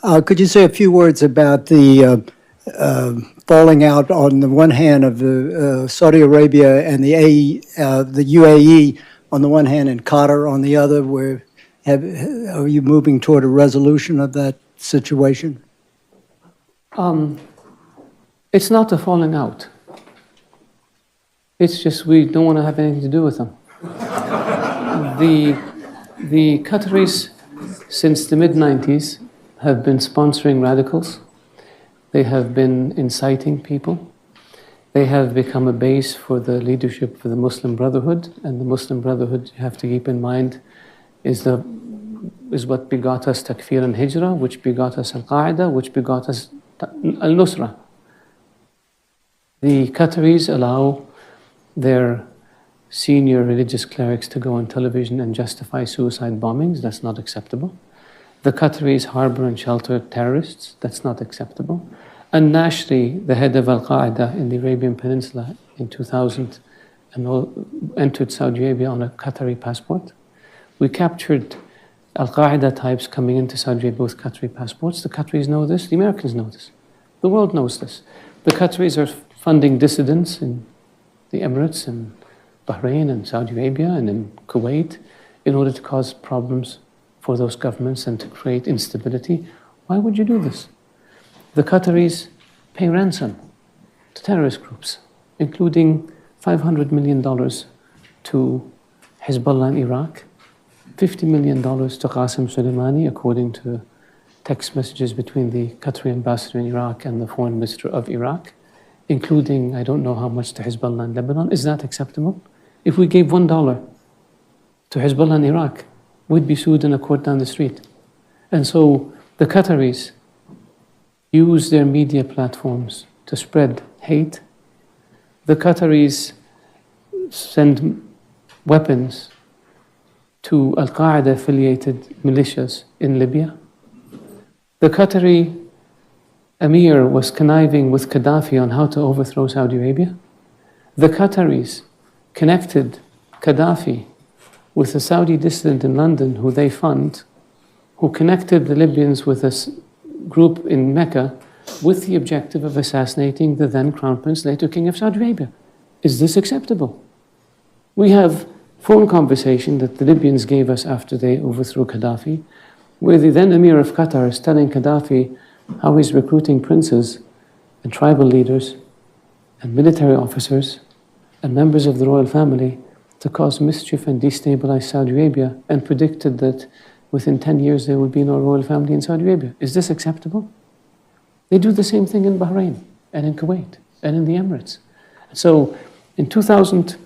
Could you say a few words about the falling out on the one hand of the Saudi Arabia and the UAE on the one hand and Qatar on the other? Are you moving toward a resolution of that situation? It's not a falling out. It's just we don't want to have anything to do with them. The Qataris, since the mid-90s, have been sponsoring radicals. They have been inciting people. They have become a base for the leadership for the Muslim Brotherhood, and the Muslim Brotherhood, you have to keep in mind, is what begot us Takfir and Hijrah, which begot us Al-Qaeda, which begot us Al-Nusra. The Qataris allow their senior religious clerics to go on television and justify suicide bombings. That's not acceptable. The Qataris harbor and shelter terrorists. That's not acceptable. And Nashri, the head of Al-Qaeda in the Arabian Peninsula in 2000, entered Saudi Arabia on a Qatari passport. We captured Al-Qaeda types coming into Saudi Arabia with Qatari passports. The Qataris know this. The Americans know this. The world knows this. The Qataris are funding dissidents in the Emirates and Bahrain and Saudi Arabia and in Kuwait in order to cause problems for those governments and to create instability. Why would you do this? The Qataris pay ransom to terrorist groups, including $500 million to Hezbollah in Iraq, $50 million to Qasem Soleimani, according to text messages between the Qatari ambassador in Iraq and the foreign minister of Iraq, including I don't know how much to Hezbollah in Lebanon. Is that acceptable? If we gave $1 to Hezbollah in Iraq, we'd be sued in a court down the street. And so the Qataris use their media platforms to spread hate. The Qataris send weapons to Al-Qaeda affiliated militias in Libya. The Qatari Emir was conniving with Gaddafi on how to overthrow Saudi Arabia. The Qataris connected Gaddafi with a Saudi dissident in London who they fund, who connected the Libyans with a group in Mecca with the objective of assassinating the then Crown Prince, later King of Saudi Arabia. Is this acceptable? We have phone conversation that the Libyans gave us after they overthrew Gaddafi, where the then Emir of Qatar is telling Gaddafi how he's recruiting princes and tribal leaders and military officers and members of the royal family to cause mischief and destabilize Saudi Arabia, and predicted that within 10 years there would be no royal family in Saudi Arabia. Is this acceptable? They do the same thing in Bahrain and in Kuwait and in the Emirates. So in 2000,